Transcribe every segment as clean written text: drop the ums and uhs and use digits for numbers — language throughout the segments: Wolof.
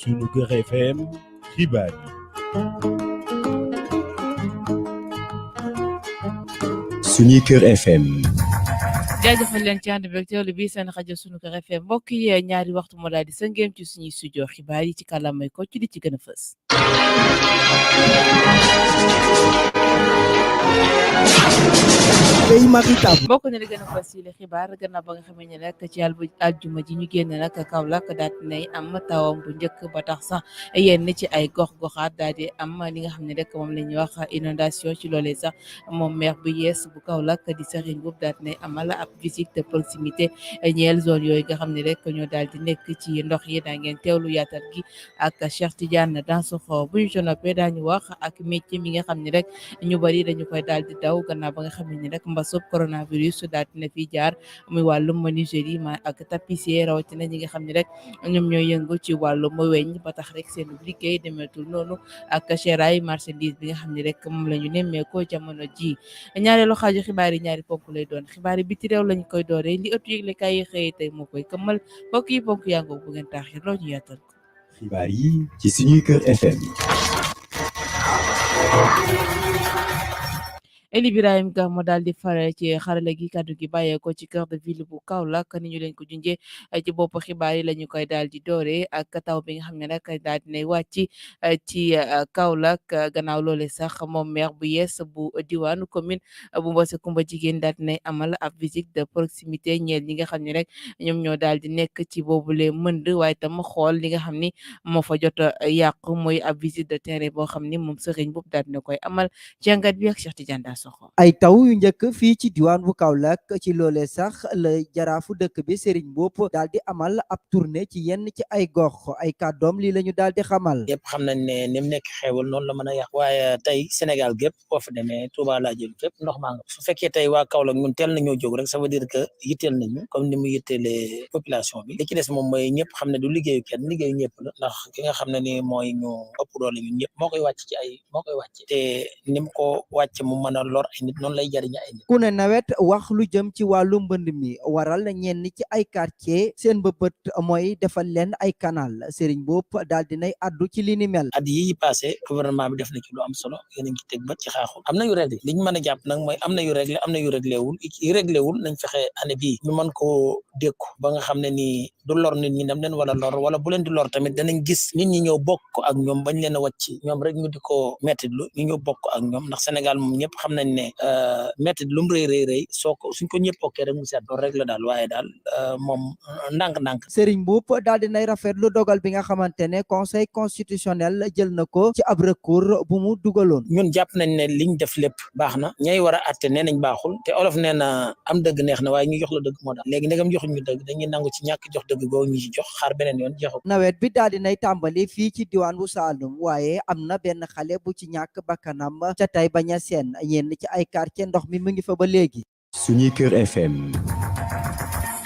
Sunuker FM xibaar yi. Sunuker FM. jaajëfal leen ci ànd beeg teewlu bi seen rajo Sunuker FM mbokk yi ñaari waxtu moo daal di sëngeem ci suñuy studio xibaar yi ci kàllaamay ko ci di ci gën a fës. bokk na li gën a fës yi la xibaar gannaaw ba nga xamee ne nag ci aljuma ji ñu génn nag Kaolack daal di nay am tawam bu njëkk ba tax sax yenn ci ay gox-goxaat daal di am li nga xam ne rek moom la ñuy wax inondation ci loolee sax moom maire bu yees bu Kaolack di Serigne Mboup daal di nay amal ab visite de proximité ñeel zone yooyu nga xam ne rek ñoo daal di nekk ci ndox yi daa ngeen teewlu yaatal gi ak Cheikh Tidiane Dansokho bu ñu ci noppee daañu wax ak métier mi nga xam ne rek ñu bari dañu koy daal di daw gannaaw ba nga xam ne rek mbasub coronavirus daal dina fi jaar muy wàllum menuiserie ma ak tapissier rawatina ñi nga xam ne rek ñoom ñooy yëngu ci wàllum weñ ba tax rek seen liggéey demeetul noonu ak chéray marchandise bi nga xam ne rek moom la ñu nemmeekoo jamono ji ñaareelu xaaju xibaar yi ñaari ponk lay doon xibaar yi biti réew lañu koy dooree li ëttu yëgle kaay yi xëyee tey moo koy këmmal mbokk yi ponk yàngoo bu ngeen taaxir loo ñu yaatal ko. xibaar yi ci Sunuker FM. Eli Birahim Gamo daal di fare ci xarala gi kaddu gi bàyyeeko ci cœur de ville bu Kaolack ni ñu leen ko junjee ci bopp xibaar yi la ñu koy daal di doore ak taw bi nga xam ne nag daal dinay wàcc ci Kaolack gannaaw loole sax moom maire bu yees bu diwaanu commune bu Mbossé Kumba Jigéen daal dinay amal ab visite de proximité ñeel ñi nga xam ne rek ñoom ñoo daal di nekk ci boobule mënd waaye tam xool li nga xam ni moo fa jot a yàqu mooy ab visite de terrain boo xam ni moom Serigne Mboup daal dina koy amal jàngat bi ak Cheikh Tidiane. ay taw yu njëkk fii ci diwaan bu Kaolack ci loolee sax la jaraafu dëkk bi Serigne Mboup daal di amal ab tournée ci yenn ci ay gox ay kàddoom lii la ñu daal di xamal. yëpp xam nañ ne ni mu nekk xeewal noonu la mën a yàq waaye tey Sénégal gépp boo fa demee Touba laa jël fépp ndox maa nga su fekkee tey waa Kaolack ñun teel nañoo jóg rek ça veut dire que yitteel nañu comme ni mu yitteelee population bi li ci des moom mooy ñëpp xam ne du liggéeyu kenn liggéeyu ñëpp la ndax ki nga xam ne ni mooy ñu ëpp doole ñun ñëpp moo koy wàcc te ni mu ko wàcc mu mën a lor ay nit noonu lay jariñ ay nit. ku ne nawet wax lu jëm ci wàllu mbënd mi waral ñenn ci ay quartier seen bëbët mooy defal leen ay canal Serigne Mboup daal dinay addu ci li ni mel. at yi passé gouvernement bi def na ci lu am solo yéen a ngi teg bët ci xaaxul am na yu réglé li ñu mën a jàpp nag mooy am na yu réglé am na yu réglé wul nañ fexe année bii ñu mën koo dékku ba nga xam ne nii du lor nit ñi dem leen wala lor wala bu leen di lor tamit danañ gis nit ñi ñëw bokk ak ñoom bañ leen a wàcc ñoom rek ñu di ko mettitlu ñu ñëw bokk ak ñoom ndax Sénégal moom ñëpp xam nañ ne métti lu mu rëy suñ ko ñëpp okkee rek mu seet loolu rek la daal waaye daal moom ndànk-ndànk. Serigne Mboup daal dinay rafetlu dogal bi nga xamante ne conseil constitutionnel jël na ko ci ab recours bu mu dugaloon. ñun jàpp nañ ne liñ def lépp baax na ñay war a àtte nee nañ baaxul te olof nee na am dëgg neex na waaye ñu jox la dëgg moo daal léegi ndegam joxuñ ñu dëgg dañuy nangu ci ñàkk jox dëgg boobu ñu ci jox xaar beneen yoon jeexu. nawet bi daal dinay tàmbali fii ci diwaan bu Saloum waaye am na benn xale bu ci ñàkk bakkanam ca Taïba Niassène ñenn ci ay quartier ndox mi mu ngi fa ba léegi. Sunuker FM.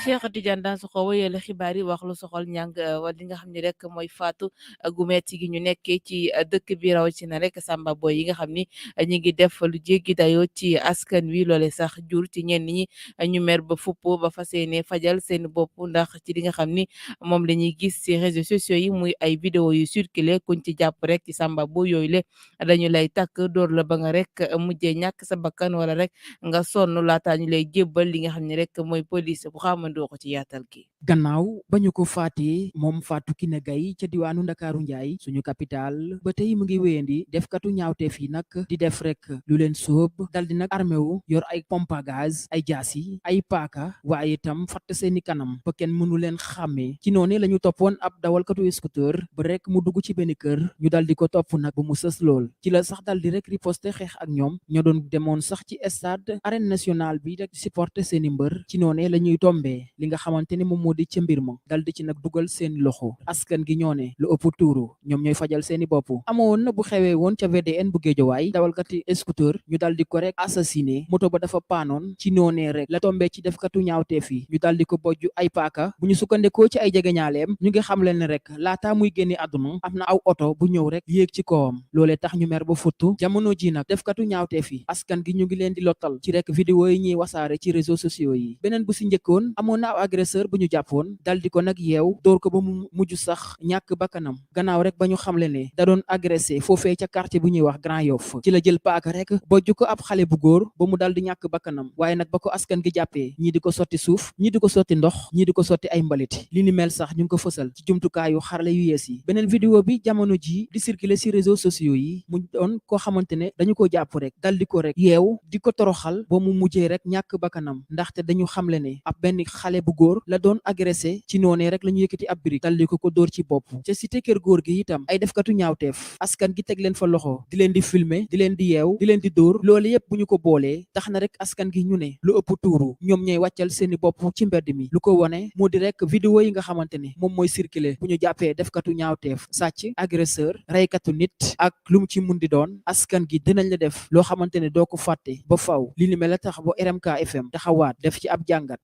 Cheikh Tidiane Dansokho wéyale xibaar yi wax lu soxal ñàng wala li nga xam ne rek mooy faatu gu metti gi ñu nekkee ci dëkk bi rawatina rek Samba Boy yi nga xam ni ñu ngi def lu jéggi dayoo ci askan wi loole sax jur ci ñenn ñi ñu mer ba fupp ba fas yéene fajal seen bopp ndax ci li nga xam ni moom la ñuy gis ci réseaux sociaux yi muy ay vidéo yu circulé kuñ ci jàpp rek ci Samba Boy yooyu le dañu lay takk dóor la ba nga rek mujjee ñàkk sa bakkan wala rek nga sonn laataa ñu lay jébbal li nga xam ne rek mooy police bu xamandoo ko ci yaatal gi. gannaaw ba ñu ko faatee moom Fatou Kiné Gaye ca diwaanu Ndakaaru Njaay suñu capital ba tey mu ngi wéyandi defkatu ñaawteef yi nag di def rek lu leen sóob dal di nag armé wu yor ay pompe à gaz ay jaasi ay paaka waaye itam fatt seeni kanam ba kenn mënu leen xàmmee ci noonu la ñu toppoon ab dawalkatu scooter ba rek mu dugg ci benn kër ñu dal di ko topp nag ba mu sës lool ci la sax dal di rek riposte xeex ak ñoom ñoo doon demoon sax ci stade arène nationale bi rek supporter seeni mbër ci noonu la ñuy tombee li nga xamante ni moom moo di ca mbir ma dal di ci nag dugal seen loxo askan gi ñoo ne lu ëpp tuuru ñoom ñooy fajal seeni bopp amoon na bu xewee woon ca VDN bu Géejawaay dawalkati scooter ñu dal di ko rek assassiné moto ba dafa paanoon ci noonee rek la tombee ci defkatu ñaawteef yi ñu dal di ko bojju ay paaka bu ñu sukkandikoo ci ay jegeñaaleem ñu ngi xam leen ne rek laataa muy génne àdduna am na aw oto bu ñëw rek yéeg ci kawam loolee tax ñu mer ba futtu jamono ji nag defkatu ñaawteef yi askan gi ñu ngi leen di lottal ci rek vidéo yi ñuy wasaare ci réseaux sociaux yi beneen bu si njëkkoon amoon na aw agresseur bu ñu jàppoon dal di ko nag yeew dóor ko ba mu mujj sax ñàkk bakkanam gannaaw rek ba ñu xamle ne da doon agressé foofee ca quartier bu ñuy wax Grand Yoff ci la jël paaka rek bojj ko ab xale bu góor ba mu dal di ñàkk bakkanam waaye nag ba ko askan gi jàppee ñii di ko sotti suuf ñii di ko sotti ndox ñii di ko sotti ay mbalit li ni mel sax ñu ngi ko fësal ci jumtukaayu xarale yu yees yi beneen vidéo bi jamono ji di circuler ci réseaux sociaux yi mu doon koo xamante ne dañu ko jàpp rek dal di ko rek yeew di ko toroxal ba mu mujjee rek ñàkk bakkanam ndaxte dañu xamle ne ab benn xale bu góor la doon agressé ci noonee rek la ñu yëkkati ab birig dal di ko dóor ci bopp ca cité kër góor gi itam ay defkatu ñaawteef askan gi teg leen fa loxo di leen di filmer di leen di yeew di leen di dóor loolu yëpp bu ñu ko boolee tax na rek askan gi ñu ne lu ëpp tuuru ñoom ñooy wàccal seeni bopp ci mbedd mi lu ko wone moo di rek vidéo yi nga xamante ne moom mooy circuler bu ñu jàppee defkatu ñaawteef sàcc agresseur reykatu nit ak lu mu ci mun di doon askan gi dinañ la def loo xamante ne doo ko fàtte ba faw li ni mel la tax ba RMK FM taxawaat def ci ab jàngat.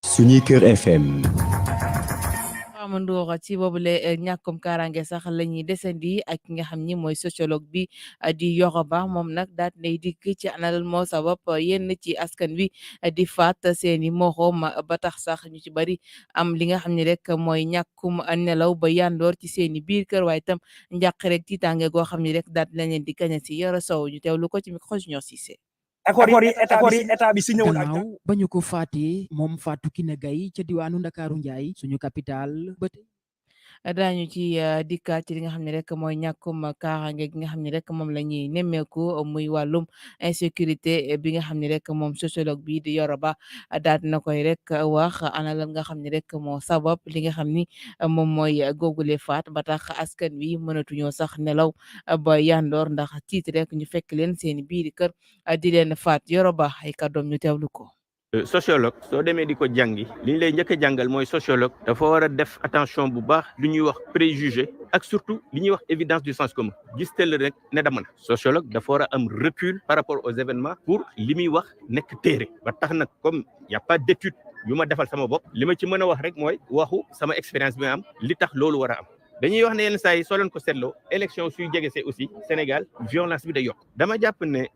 Suñuy Kër FM. Amandoor ci boobule ñàkkum kaaraange sax la ñuy desandi ak ki nga xam ni mooy sociologue bi di Yoroba moom nag daat nay dikk ci analal moo sabab yenn ci askan wi di faat seeni moroom ba tax sax ñu ci bari am li nga xam ne rek mooy ñàkkum nelaw ba yandoor ci seeni biir kër waaye itam njàq rek tiitaange goo xam ne rek daat lañ leen di gañe si Yoro Sow ñu teewlu ko ci micro Junior Cissé. accord yi état bi signé woon ak gannaaw ba ñu ko faatee moom Fatou Kiné Gaye ca diwaanu Ndakaaru Njaay suñu capital ba tey daañu ci dikkaat ci li nga xam ne rek mooy ñàkkum kaaraange gi nga xam ne rek moom la ñuy nemmeeku muy wàllum insécurité bi nga xam ne rek moom sociologue bi di Yoroba daal na koy rek wax ana lan nga xam ne rek moo sabab li nga xam ni moom mooy googule faat ba tax askan wi mënatuñoo sax nelaw ba yandoor ndax tiit rek ñu fekk leen seeni biiri kër di leen faat Yoroba ay kàddoom ñu teewlu ko. sociologue soo demee di ko jàngi li ñu lay njëkk a jàngal mooy sociologue dafa war a def attention bu baax lu ñuy wax préjugé ak surtout li ñuy wax évidence du sens commun gis tel rek ne dama na sociologue dafa war a am recul par rapport aux événements pour li muy wax nekk téere ba tax nag comme y a pas d'étude yu ma defal sama bopp li ma ci mën a wax rek mooy waxu sama expérience bi am li tax loolu war a am dañuy wax ne yenn saa yi soo leen ko seetloo élection suy jege see aussi Sénégal violence bi day yokk dama jàpp ne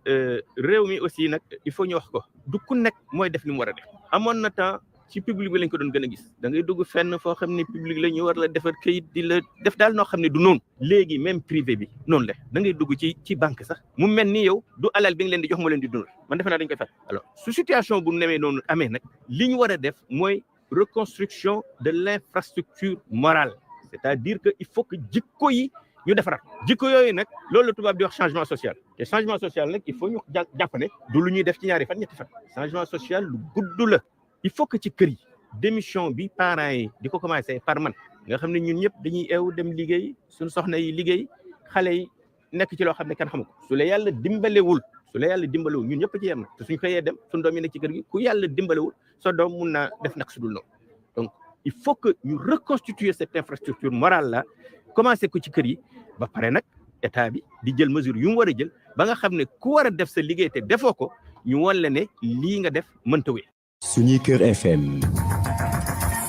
réew mi aussi nag il faut ñu wax ko du ku nekk mooy def li mu war a def amoon na temps ci public bi lañ ko doon gën a gis da ngay dugg fenn foo xam ne public la ñu war la defar kayit di la def daal noo xam ne du noonu léegi même privé bi noonu la da ngay dugg ci banque sax mu mel ni yow du alal bi nga leen di jox moo leen di dundal man defe naa dañ koy fat alors su situation bu nemee noonu amee nag li ñu war a def mooy reconstruction de l'infrastructure morale c'est-à-dire que il faut que jikko yi ñu defaraat jikko yooyu nag loolu la tubaab di wax changement social te changement social nag il faut ñu jàpp ne du lu ñuy def ci ñaari fan ñetti fan changement social lu gudd la il faut que ci kër yi démission bi parents yi di ko commencer par man nga xam ne ñun ñëpp dañuy eew dem liggéey suñu soxna yi liggéey xale yi nekk ci loo xam ne kenn xamu ko su la yàlla dimbalewul ñun ñëpp ci yem na te suñ xëyee dem suñu doom yi nekk ci kër gi ku yàlla dimbalewul sa doom mun naa def nag su dul noonu donc il faut que ñu reconstituer cette infrastructure morale là commencer ko ci kër yi ba pare nag état bi di jël mesure yu mu war a jël ba nga xam ne ku war a def sa liggéey te defoo ko ñu wan la ne lii nga def mënta wéy. Suñuy Kër FM.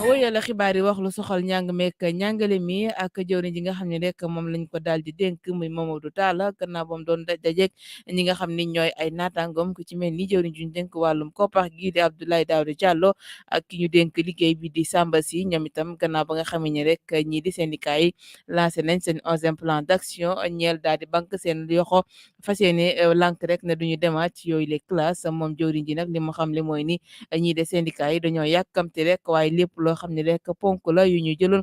wóyal xibaar yi wax lu soxal njàng meek njàngale mi ak jëwriñ ji nga xam ne rek moom lañ ko daal di dénk muy Mamadou Talla gannaaw bam doon dajeek ñi nga xam ni ñooy ay naataangoom ku ci mel ni jëwriñ ju ñu dénk wàllum koppar gi di Abdoulaye Daouda Diallo ak ki ñu dénk liggéey bi di Samba Sy ñoom itam gannaaw ba nga xam ne rek ñii di syndicat yi lancé nañ seen 11e plan d'action ñeel daal di banque seen yoxo fas yéene lànk rek ne duñu demaat ci yooyu les classes moom jëwriñ ji nag li mu xam le mooy ni ñii de syndicat yi dañoo yàkkamti rek waaye lépp loo xam ne rek ponk la yu ñu jëloon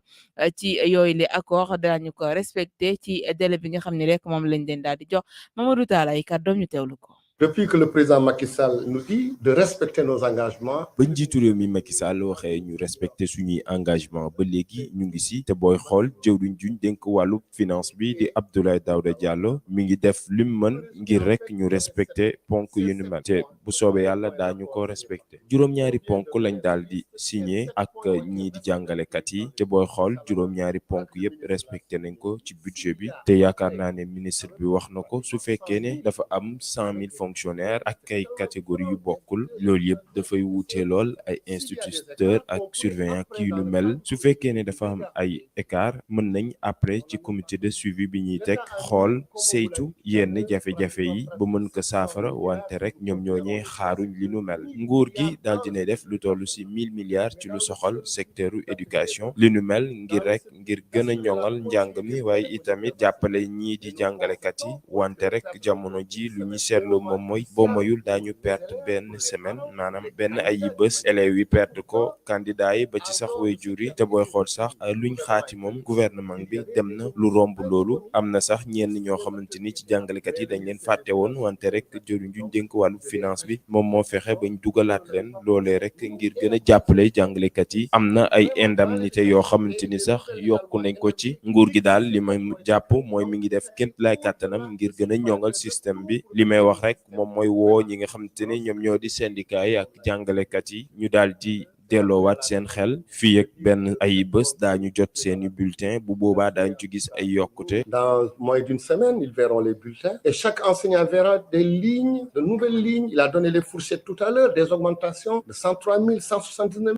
ci yooyu les accords daañu ko respecté ci délai bi nga xam ne rek moom lañ leen daal di jox Mamadou Talla ay kàddoom ñu teewlu ko. Depuis que le président Macky Sall nous dit de respecter nos engagements. ba njiitu réew mi Macky Sall waxee ñu respecter suñuy engagement ba léegi ñu ngi si te booy xool jëwriñ juñ dénk wàllu finance bi di Abdoulaye Daouda Diallo mi ngi def lim mën ngir rek ñu respecter ponk yu nu mel te bu soobee yàlla daañu ko respecter juróom-ñaari ponk lañ daal di signé ak ñii di jàngalekat yi te booy xool juróom-ñaari ponk yëpp respecté nañ ko ci budget bi te yaakaar naa ne ministre bi wax na ko su fekkee ne dafa am 100 000 fonctionnaires ak ay catégories yu bokkul loolu yëpp dafay wuute lool ay instituteurs ak surveillants ki yu nu mel su fekkee ne dafa am ay écart mën nañ après ci comité de suivi bi ñuy teg xool saytu yenn jafe-jafe yi ba mën ko saafara wante rek ñoom ñooñee xaaruñ li nu mel nguur gi daal dina def lu toll ci 1000 milliards ci lu soxal secteuru éducation li nu mel ngir gën a ñoŋal njàng mi waaye itamit jàppale ñii di jàngalekat yi wante rek jamono ji lu ñu seetlu moom mooy boo moyul daañu perte benn semaine maanaam benn ay bés élèves yi perte ko candidat yi ba ci sax waajur yi te booy xool sax luñ xaati moom gouvernement bi dem na lu romb loolu am na sax ñenn ñoo xamante ni ci jàngalekat yi dañ leen fàtte woon wante rek jëriñ juñ dénk wàllu finance bi moom moo fexe bañ dugalaat leen loolee rek ngir gën a jàppale jàngalekat yi am na ay indemnité yoo xamante ni sax yokku nañ ko ci nguur gi daal li may jàpp mooy mi ngi def képp lay kàttanam ngir gën a ñoŋal système bi li may wax rek moom mooy woo ñi nga xamante ni ñoom ñoo di syndicat yi ak jàngalekat yi ñu daal di delloowaat seen xel fii ak benn ay bés daañu jot seeni bulletin bu boobaa daañu ci gis ay yokkute. Dans moins d'une semaine, ils verront les bulletins et chaque enseignant verra des lignes, de nouvelles lignes. Il a donné les fourchettes tout à l'heure, des augmentations de 103 000, 179 000.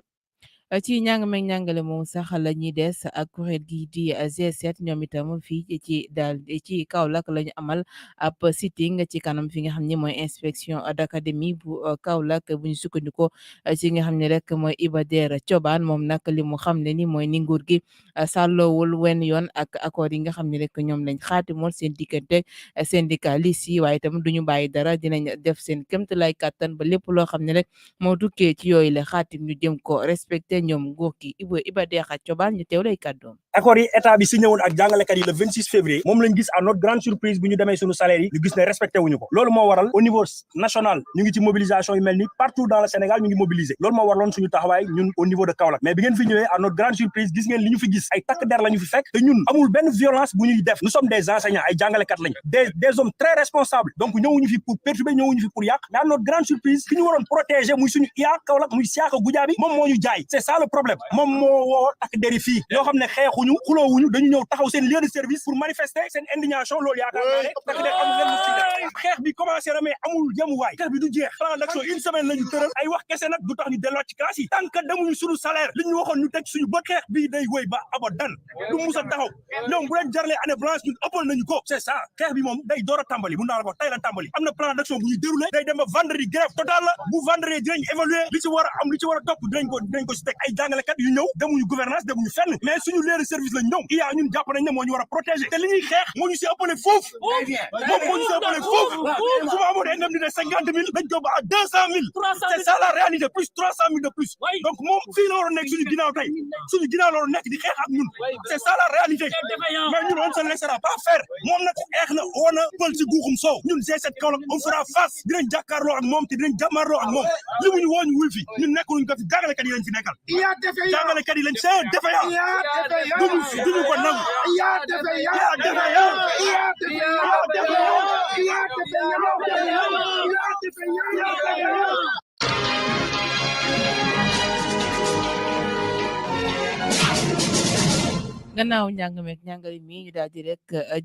ci njàng meeg njàngale moom sax la ñuy des ak kuréel gi di G7 ñoom itam fii ci daal ci Kaolack la ñu amal ab sitting ci kanam fi nga xam ne mooy inspection d'académie bu Kaolack bu ñu sukkandikoo ci nga xam ne rek mooy Iba Der Thioban moom nag li mu xam ne ni mooy ni nguur gi sàlloowul wenn yoon ak accord yi nga xam ne rek ñoom lañ xaatimoon seen diggante syndicaliste yi waaye itam duñu bàyyi dara dinañ def seen kéemtalaay kàttan ba lépp loo xam ne rek moo tukkee ci yooyu la xaatim ñu jëm ko respecté ñoom nguur gi Iba Der Thioban ñu teewlay kàddoom. accord yi état bi signé woon ak jàngalekat yi le 26 février moom lañ gis à notre grande surprise bi ñu demee suñu salaire yi ñu gis ne respecté wuñu ko loolu moo waral au niveau national ñu ngi ci mobilisation yu mel ni partout dans le Sénégal ñu ngi mobiliser loolu moo waraloon suñu taxawaay ñun au niveau de Kaolack mais bi ngeen fi ñëwee à notre grande surprise gis ngeen li ñu fi gis ay takk der la ñu fi fekk te ñun amul benn violence bu ñuy def nous sommes des enseignants ay jàngalekat lañ des hommes très responsables donc ñëwuñu fi pour perturber ñëwuñu fi pour yàq mais à notre grande surprise ki ñu waroon protéger muy suñu IA Kaolack muy Siaka Goudiaby moom moo ñu jaay c'est ça le problème moom moo woo takk der yi fii yoo xam ne xeexuñu xuloowuñu dañu ñëw taxaw seen lieu de service pour manifester seen indignation loolu yaakaar naa ne takk der amul leen mu ci def xeex bi commencé na mais amul yemuwaay xeex bi du jeex plan d'action une semaine la ñu tëral ay wax kese nag du tax ñu delluwaat ci classe yi tant que demuñu suñu salaire li ñu waxoon ñu teg suñu bët xeex bi day wéy ba abadan du musa taxaw ñoom bu leen jarlee année blanche ñun ëppal nañu ko c'est ça xeex bi moom day door a tàmbali bu naa la ko tey la tàmbali am na plan d'action bu ñuy déroulé day dem ba vendredi grève total la bu vendredi dinañ évaluer li ci war a am li ci war a topp dinañ ko si teg ay jàngalekat yu ñëw demuñu gouvernance demuñu fenn mais suñu lieu de service lañ ñëw iya ñun jàpp nañ ne moo ñu war a protéger te li ñuy xeex moo ñu si ëppale foofu moom moo ñu si ëppale foofu su ma amoon indemnité 50 000 dañ ko ba à 200 000 c'est ça la réalité plus 300 000 de plus donc moom fii la war a nekk suñu ginnaaw tey suñu ginnaaw la war a nekk di xeex ak ñun c'est ça la réalité mais ñun on se laissera pas faire moom nag xeex na woon na pël si guuxum soow ñun G7 Kaolack on fera face dinañ jàkkaarloo ak moom te dinañ jàmmaarloo ak moom li mu ñu woo ñu wuy fi ñun nekkuluñ ko fi jàngalekat yi lañ fi nekkal jàngalekat yi lañ c'est défaillant duñu ko nangu gannaaw njàng meeg njàngale mi ñu daal di rek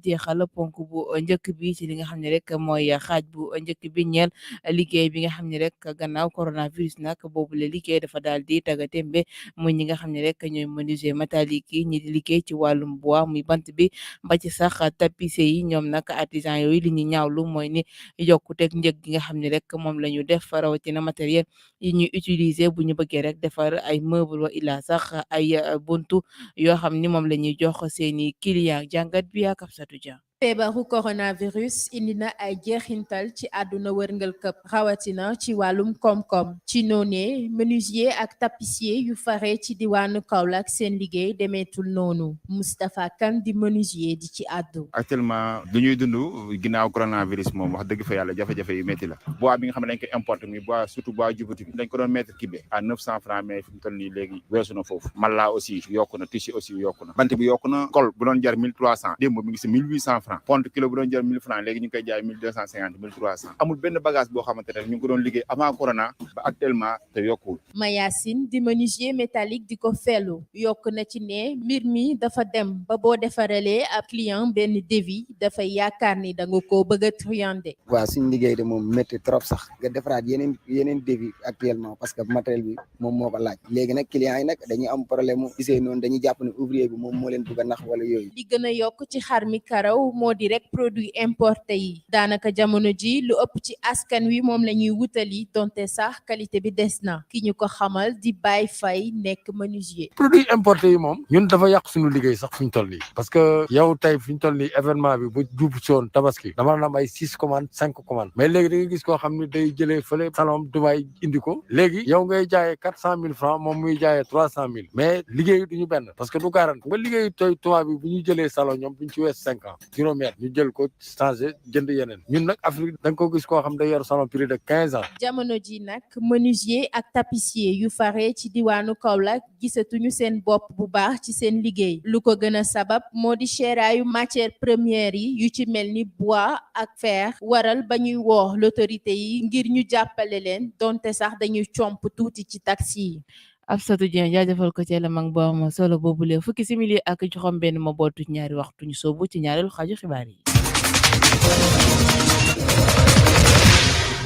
jeexal ponk bu njëkk bi ci li nga xam ne rek mooy xaaj bu njëkk bi ñeel liggéey bi nga xam ne rek gannaaw coronavirus nag boobu la liggéey dafa daal di tàggatémbe muy ñi nga xam ne rek ñooy menuisier métallique yi ñi di liggéey ci wàllum bois muy bant bi ba ci sax tapissier yi ñoom nag artisan yooyu li ñu ñaawlu mooy ni yokkuteeg njëg gi nga xam ne rek moom la ñu def rawatina matériel yi ñuy utiliser bu ñu bëggee rek defar ay meuble wa ila sax ay buntu yoo xam ni moom la ñuy jox seeni client jàngat bi ak Absatou Dia. feebaru coronavirus indi na ay jeexintal ci àdduna wërngal këpp rawatina ci wàllum koom-koom ci noonee menuisier ak tapissier yu fare ci diwaanu Kaolack seen liggéey demeetul noonu Moustapha Kane di menuisier di ci àddu. actuellement du ñuy dund ginnaaw coronavirus moom wax dëgg fa yàlla jafe-jafe yu métti la bois bi nga xam ne dañ koy importer muy bois surtout bois Djibouti bi dañ ko doon mètre cube à 900 francs mais fi mu toll nii léegi weesu na foofu malla aussi yokku na tissu aussi yokku na bant bi yokku na col bu doon jar 1300 démb mi ngi si 1800 francs pont kilo bu doon jël 1000 francs léegi ñu ngi koy jaay 1250 1300 amul benn bagage boo xamante ne ñu ngi ko doon liggéey avant corona ba actuellement te yokkul. Mayacine di menuisier métallique di ko fellu yokk na ci ne mbir mi dafa dem ba boo defaralee ab client benn devis dafay yaakaar ni da nga koo bëgg a truander. waaw suñu liggéey de moom métti trop sax nga defaraat yeneen devis actuellement parce que matériel bi moom moo ko laaj léegi nag clients yi nag dañuy am problème mu gisee noonu dañuy jàpp ne ouvrier bi moom moo leen bëgg a nax wala yooyu. li gën a yokk ci xar mi karaw moo di rek produit importé yi daanaka jamono ji lu ëpp ci askan wi moom la ñuy wutali donte sax qualité bi des na ki ñu ko xamal di Baye Faye nekk menuisier. produit importé yi moom ñun dafa yàq suñu liggéey sax fu ñu toll nii parce que yow tey fu ñu toll nii événement bi bu jub si woon tabaski dama na am ay 6 commandes 5 commandes mais léegi da nga gis koo xam ne day jëlee fële salon Dubaï indi ko léegi yow ngay jaayee 400 000 francs moom muy jaayee 300 000 mais liggéey duñu benn parce que du garanti nga liggéey tey tubaab bi bu ñu jëlee salon ñoom buñ ci wees 5 ans juróomi at ñu jël ko changé jënd yeneen ñun nag Afrique da nga ko gis koo xam day yor salon prix de 15 ans. jamono ji nag menuisier ak tapissier yu fare ci diwaanu Kaolack gisatuñu seen bopp bu baax ci seen liggéey lu ko gën a sabab moo di seeraayu matière première yi yu ci mel ni bois ak fer waral ba ñuy woo l'autorité yi ngir ñu jàppale leen donte sax dañuy comp tuuti ci taxi yi. Absatou Dieng jaajëfal ko ci lamang bo am solo boobule fukki simili ak juróom benn ma bootu ñaari waxtu ñu soobu ci ñaareelu xaaju xibaar yi.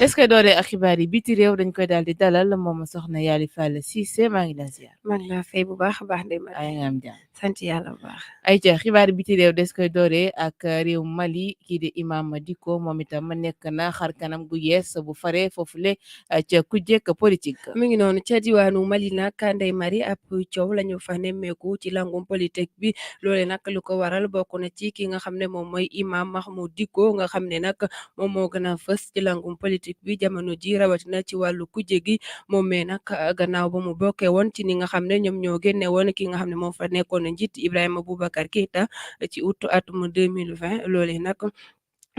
est-ce que doore ak xibaar yi biti réew dañ koy daal di dalal moom soxna Yaali Fall Cissé maa ngi la ziar. maa ngi la fay bu baax a baax de ay nga am jàmm. sant yàlla bu baax. ay ca xibaar yi biti réew des koy doore ak réew Mali kii di Imam Dicko moom itam nekk na xar kanam gu yees bu fare foofule ca kujjek politique. mu ngi noonu ca diwaanu Mali nag Ndeye Marie ab coow la ñu fa nemmeeku ci langum politique bi loole nag lu ko waral bokk na ci ki nga xam ne moom mooy Imam Mahmoud Dicko nga xam ne nag moom moo gën a fës ci langum politique bi jamono ji rawatina ci wàllu kujje gi moom mee nag gannaaw ba mu bokkee woon ci ni nga xam ne ñoom ñoo génne woon ki nga xam ne moom fa nekkoon njiit Ibrahima Boubacar Keïta ci août atum 2020 loolee nag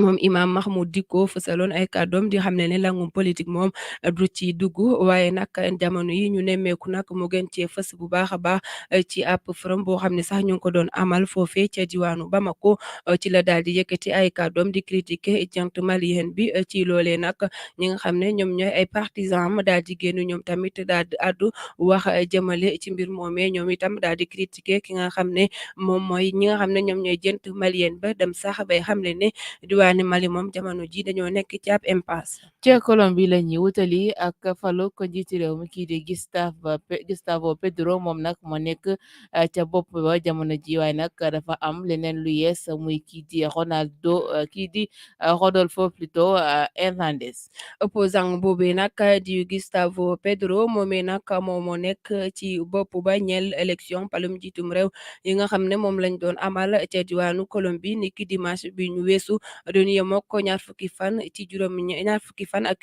moom Imam Mahmoud Dicko fësaloon ay kàddoom di xam ne langum politique moom du ci dugg waaye nag jamono yi ñu nemmeeku nag mu gën cee fës bu baax a baax ci ab forum boo xam ne sax ñu ngi ko doon amal foofee ca diwaanu Bamako ci la daal di yëkkati ay kàddoom di critiquer jant malien bi ci loolee nag ñi nga xam ne ñoom ñooy ay partisans am daal di génn ñoom tamit daal di addu wax jëmale ci mbir moomee ñoom itam daal di critiquer ki nga xam ne moom mooy ñi nga xam ne ñoom ñooy jant malien ba dem sax bay xam ne diwaani Mali moom jamono ji dañoo nekk ci ab impasse. ci Colombie la ñuy wutali ak falu ko njiiti réew mi kii di Gustavo Petro moom nag moo nekk ca bopp ba jamono ji waaye nag dafa am leneen lu yees muy kii di Rodolfo plutôt Hernández. opposant boobee nag di Gustavo Petro moomee nag moom moo nekk ci bopp ba ñeel élection palum jiitum réew yi nga xam ne moom lañ doon amal ca diwaanu Colombie niki dimanche bi ñu weesu doon yemoo ko ñaar fukki fan ak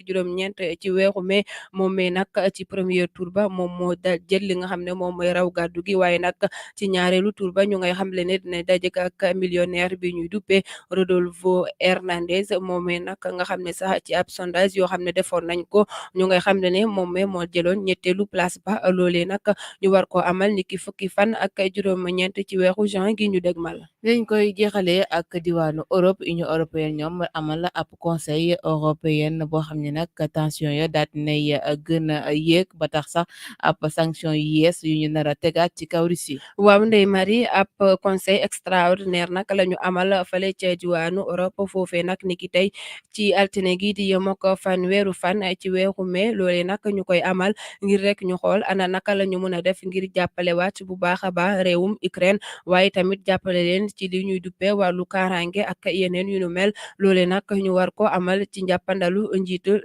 juróom-ñeent ci weeru mai moom mee nag ci premier tour ba moom moo da jël li nga xam ne moom mooy raw gàddu gi waaye nag ci ñaareelu tour ba ñu ngay xam le ne dina dajek ak millionnaire bi ñuy duppee Rodolfo Hernández moom mee nag nga xam ne sax ci ab sondage yoo xam ne defoon nañ ko ñu ngay xam le ne moom mee moo jëloon ñetteelu place ba loolee nag ñu war ko amal niki fukki fan ak juróom-ñeent ci weeru juin gi ñu dégmal. dañ koy jeexalee ak diwaanu Europe Union européenne ñoom amal ab conseil européen boo xam ne nag tension ya daal dinay gën a yéeg ba tax sax ab sanction yu yees yu ñu nar a tegaat ci kaw Russie. waaw Ndeye Marie ab conseil extraordinaire nag la ñu amal fale ca diwaanu Europe foofee nag niki tey ci altine gi di yemoo ko fanweeru fan ci weeru mai loolee nag ñu koy amal ngir rek ñu xool ana naka la ñu mën a def ngir jàppale waat bu baax a baax réewum Ukraine waaye tamit jàppale leen ci li ñuy duppee wàllu kaaraange ak yeneen yu nu mel loole nag ñu war ko amal ci njàppandalu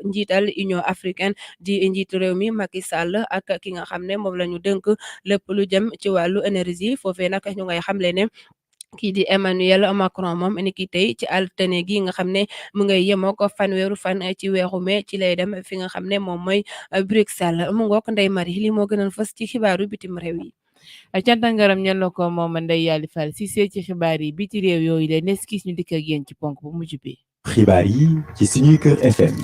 njiital Union africaine di njiitu réew mi Macky Sall ak ki nga xam ne moom la ñu dënk lépp lu jëm ci wàllu énergie foofee nag ñu ngay xamle ne kii di Emmanuel Macron moom niki tey ci altine gi nga xam ne mu ngay yemoo ko fanweeru fan ci weeru mai ci lay dem fi nga xam ne moom mooy Bruxelles mu ngook Ndeye Marie li moo gënoon fës ci xibaaru bitim réew yi. canta ngaram ñel na ko moom Ndeye Yaali Fall Cissé ci xibaar yi biti réew yooyu la neskis ñu dikk ak yéen ci ponk bu mujj bi. xibaar yi ci suñuy kër FM.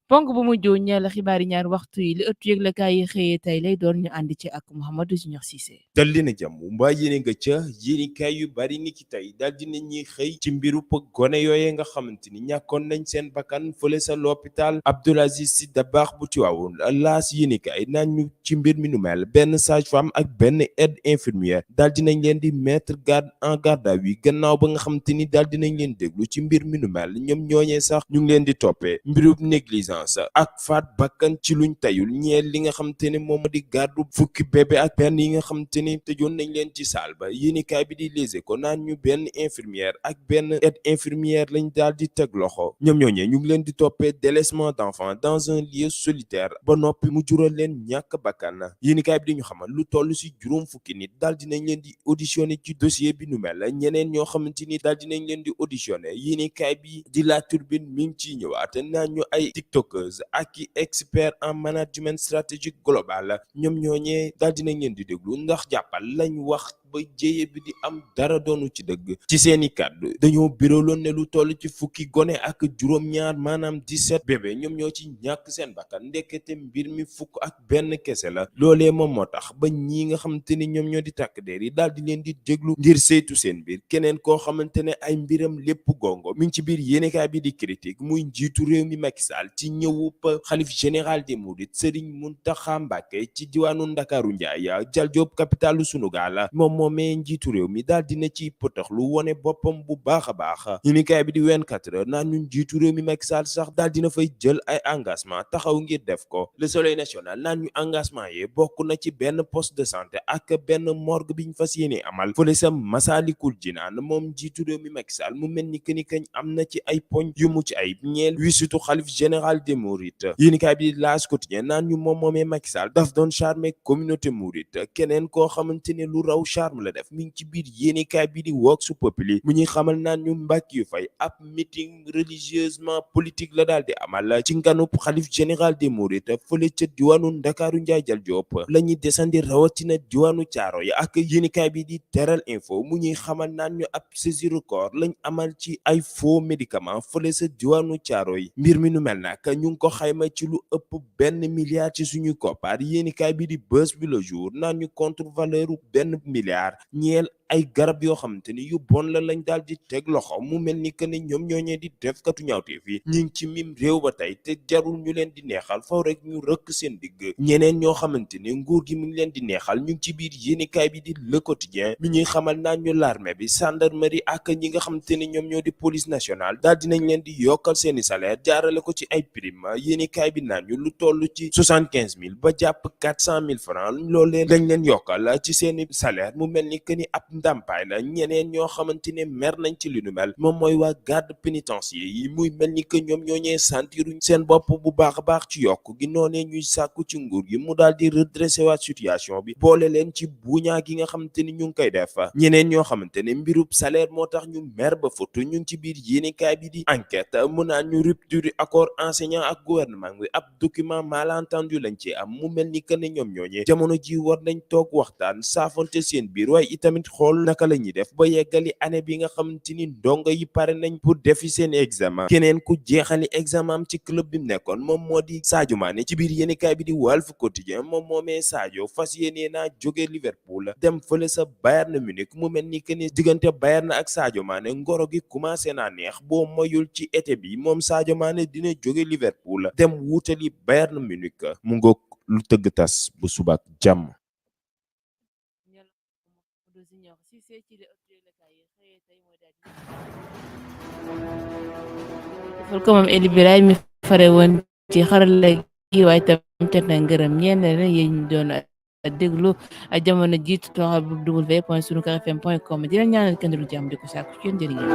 ponk bu mujj ñeel xibaar yi ñaar waxtu yi li ëttu yëglekaay yi xëyee tey lay doon ñu ànd ci ak Mouhamadou Junior Cissé. dal leen a jàmm mbaa yéene nga ca yéenekaay yu bari ni ki tey daal dina ñuy xëy ci mbiru gone yooye nga xamante ni ñàkkoon nañ seen bakkan fële sa l'hôpital Abdoul Aziz Sy Dabakh bu Tivaouane laas yéenekaay naan ñu ci mbir mi nu mel benn sage-femme ak benn aide infirmière daal dinañ leen di mettre en garde à vue gannaaw ba nga xamante ni daal dinañ leen déglu ci mbir mi nu mel ñoom ñooñee sax ñu ngi leen di toppee mbirub négligence ak faat bakkan ci luñ tayul ñeel li nga xamante ni moom di gardu fukki bébé ak benn yi nga xamante ni tëjoon nañ leen ci saal ba yéenekaay bi di Les Échos naan ñu benn infirmière ak benn aide infirmière lañ daal di teg loxo ñoom ñooñee ñu ngi leen di toppee délaissement d'enfant dans un lieu solitaire ba noppi mu jural leen ñàkk bakkan yéenekaay bi di ñu xamal lu toll si juróom fukki nit daal dinañ leen di auditionné ci dossier bi nu mel ñeneen ñoo xamante ni daal dinañ leen di auditionné yéenekaay bi di La Tribune mi ngi ciy ñëwaat naan ñu ay tiktokers ak i expert en management stratégique global ñoom ñooñee daal dinañ leen di déglu ndax jàppal lañ wax ba jéye bi di am dara doonu ci dëgg ci seeni kàddu dañoo biraloon ne lu toll ci fukki gone ak juróom-ñaar maanaam 17 bébé ñoom ñoo ci ñàkk seen bakkan ndekete mbir mi fukk ak benn kese la loolee moom moo tax ba ñi nga xamante ni ñoom ñoo di takk der yi daal di leen di déglu ngir saytu seen mbir keneen koo xamante ne ay mbiram lépp gongo mi ngi ci biir yéenekaay bi di critique muy njiitu réew mi Macky Sall ci ñëwup xalif général des mourides Serigne Mountakha Mbacké ci diwaanu Ndakaaru Njaay Jal Diop capitalu sunu gaal moomee njiitu réew mi daal dina ci potax lu wone boppam bu baax a baax yéenekaay bi di 24 heures naan ñun njiitu réew mi Macky Sall sax daal dina fay jël ay engagement taxaw ngir def ko Le Soleil national naan ñu engagement yi bokk na ci benn poste de santé ak benn morgue biñ fas yéene amal fële sa Masalikul Jinaan moom njiitu réew mi Macky Sall mu mel ni que ni kañ am na ci ay poñ yu mucc ay ñeel wisitu xalif général des mourides yéenekaay bi di L'As Quotidien naan ñu moomee Macky Sall daf doon charmer communauté mouride keneen koo xamante ne lu raw charme la def mi ngi ci biir yéenekaay bi di Vox Populi mu ñuy xamal naan ñu Mbackiyou Faye ab meeting religieusement politique la daal di amal ci nganub xalif général des mourides fële ca diwaanu Ndakaaru Njaay Jal Diop la ñuy desandi rawatina diwaanu Caaroy ak yéenekaay bi di Teral Info mu ñuy xamal naan ñu ab saisie record lañ amal ci ay faux médicament fële sa diwaanu Caaroy mbir mi nu mel nag ñu ngi ko xayma ci lu ëpp benn milliard ci suñu koppar yéenekaay bi di Buzz bi le jour naan ñu contre valeur benn milliard ñeel ay garab yoo xamante ni yu bon la lañ daal di teg loxo mu mel ni que ne ñoom ñooñee di def katu ñaawteef yi ñu ngi ci mim réew ba tey te jarul ñu leen di neexal faw rek ñu rëkk seen digg ñeneen ñoo xamante ni nguur gi mu ngi leen di neexal ñu ngi ci biir yéenekaay bi di Le Quotidien mi ñuy xamal naan ñu l'armée bi gendarmerie ak ñi nga xamante ni ñoom ñoo di police nationale daal dinañ leen di yokkal seeni salaire jaarale ko ci ay prime yéenekaay bi naan ñu lu toll ci 75 000 ba jàpp 400 000 francs loolee dañ leen yokkal ci seeni salaire mu mel ni que ni ab ndàmpaay la ñeneen ñoo xamante ne mer nañ ci li nu mel moom mooy waa garde pénitentiaire yi muy mel ni que ñoom ñoo ñee sentiruñ seen bopp bu baax a baax ci yokk gi noonee ñuy sàkku ci nguur gi mu daal di redressé waat situation bi boole leen ci buñaa gi nga xamante ni ñu ngi koy def ñeneen ñoo xamante ne mbirub salaire moo tax ñu mer ba futu ñu ngi ci biir yéenekaay bi di enquête mu naan ñu rupture accord enseignant ak gouvernement bi ab document malentendu lañ ci am mu mel ni que ne ñoom ñooñee jamono ji war nañ toog waxtaan saafonte seen biir waaye itamit xool naka la ñuy def ba yeggali année bi nga xamante ni ndongo yi pare nañ pour defi seen examen keneen ku jeexali examen am ci club bi mu nekkoon moom moo di Sadio Mané ci biir yéenekaay bi di Walf Quotidien moom moomee Sadio fas yéenee naa jóge Liverpool dem fële sa Bayern Munich mu mel ni que ni diggante Bayern ak Sadio Mané ngoro gi commencé naa neex boo moyul ci été bi moom Sadio Mané dina jóge Liverpool dem wuutali Bayern Munich mu ngoog lu tëgg tas bu subaak jàmm defal ko moom Eli Biray mi fare woon ci xarala gi waaye tam cant na ngërëm ñeen na yéen doon déglu jamono jiitu toxal bu www.sunukerfm.com di leen ñaanal kenn du jàmm di ko sàkku ci yéen jërë ngeen